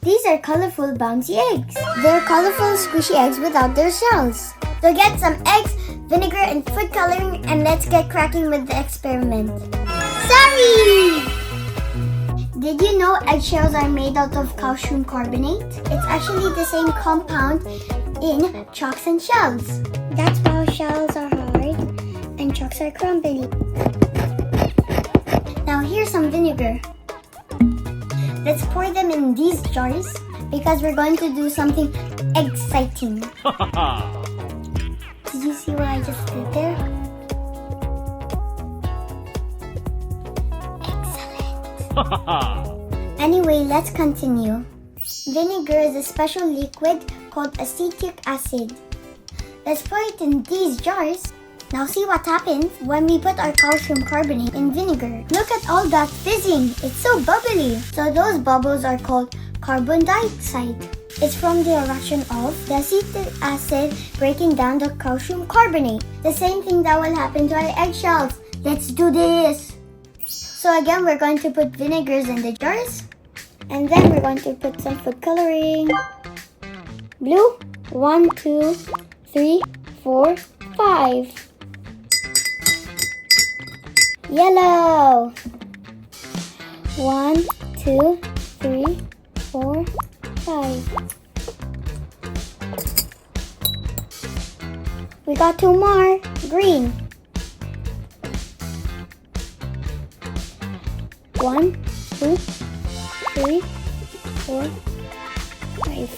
These are colorful bouncy eggs. They're colorful squishy eggs without their shells. So get some eggs, vinegar, and food coloring, and let's get cracking with the experiment. Sari! Did you know eggshells are made out of calcium carbonate? It's actually the same compound in chalks and shells. That's why shells are hard and chalks are crumbly. Now here's some vinegar. Let's pour them in these jars because we're going to do something egg-citing. Did you see what I just did there? Excellent. Anyway, let's continue. Vinegar is a special liquid called acetic acid. Let's pour it in these jars. Now see what happens when we put our calcium carbonate in vinegar. Look at all that fizzing. It's so bubbly. So those bubbles are called carbon dioxide. It's from the reaction of the acetic acid breaking down the calcium carbonate. The same thing that will happen to our eggshells. Let's do this. So again, we're going to put vinegars in the jars. And then we're going to put some food coloring. Blue. 1, 2, 3, 4, 5. Yellow. 1, 2, 3, 4, 5. We got 2 more. Green. 1, 2, 3, 4, 5.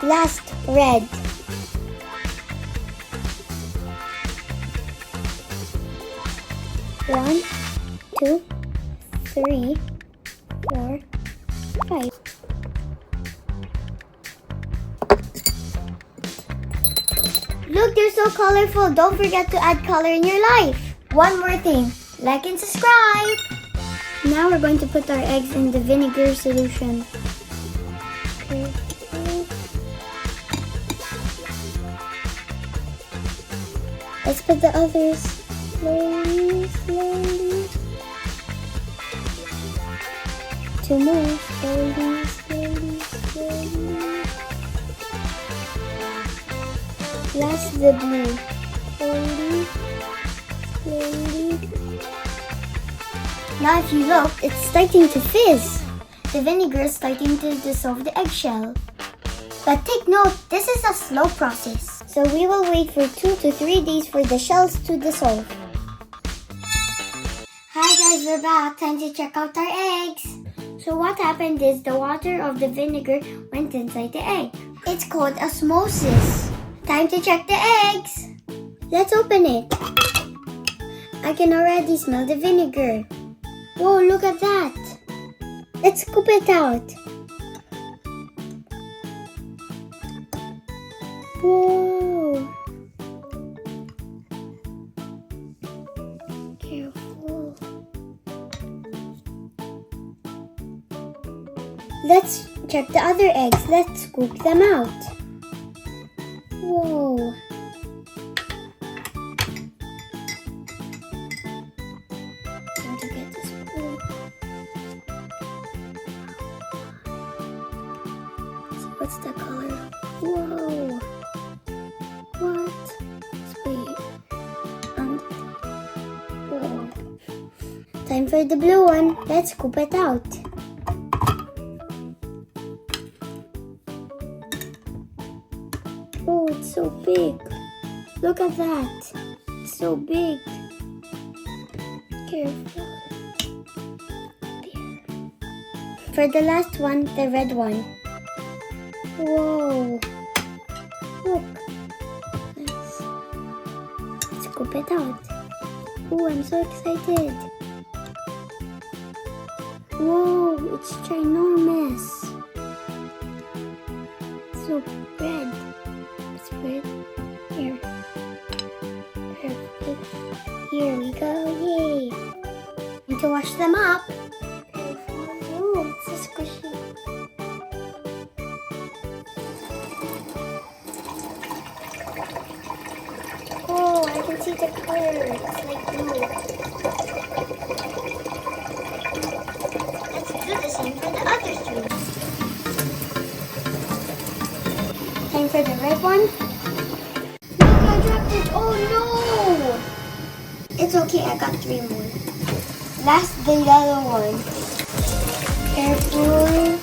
Last, red. 1, 2, 3, 4, 5. Look, they're so colorful. Don't forget to add color in your life. One more thing, like and subscribe. Now we're going to put our eggs in the vinegar solution. Let's put the others slowly, slowly. 2 more, slowly, slowly, slowly. Last, the blue. Slowly, slowly. Now if you look, it's starting to fizz. The vinegar is starting to dissolve the eggshell. But take note, this is a slow process. So we will wait for 2 to 3 days for the shells to dissolve. Hi guys, we're back. Time to check out our eggs. So what happened is the water of the vinegar went inside the egg. It's called osmosis. Time to check the eggs. Let's open it. I can already smell the vinegar. Whoa, look at that. Let's scoop it out. Whoa. Careful. Let's check the other eggs. Let's scoop them out. Whoa. Time to get the spoon. So what's the color? Whoa. What? Sweet. Whoa. Time for the blue one. Let's scoop it out. Oh, it's so big. Look at that. It's so big. Careful. There. For the last one, the red one. Whoa. Look. Nice. Let's scoop it out. Oh, I'm so excited. Whoa, it's ginormous. So red. It's red. Here. Perfect. Here we go. Yay. Need to wash them up. Oh, it's so squishy. Oh, I can see the color. It's like blue. for the red one. Look, I dropped it. Oh no! It's okay, I got 3 more. Last, the yellow one. Careful.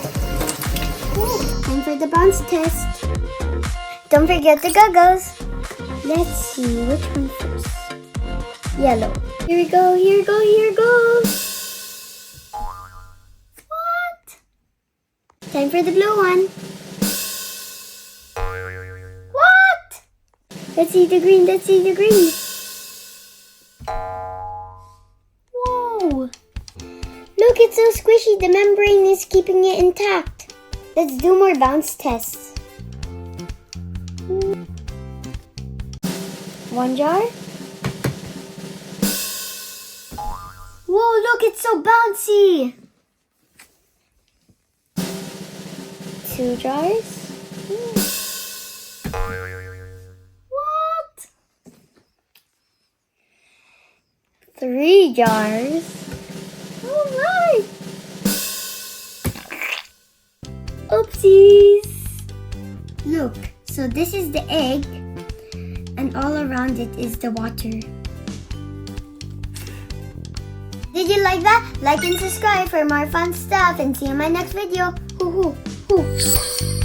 Ooh, time for the bounce test. Don't forget the goggles. Let's see which one first. Yellow. Here we go, here we go, here we go. What? Time for the blue one. What? Let's see the green, let's see the green. Whoa. Look, it's so squishy. The membrane is keeping it intact. Let's do more bounce tests. 1 jar. Whoa, look, it's so bouncy. 2 jars. What? 3 jars. All right. Oopsies. Look, so this is the egg, and all around it is the water. Did you like that? Like and subscribe for more fun stuff, and see you in my next video. Hoo hoo hoo.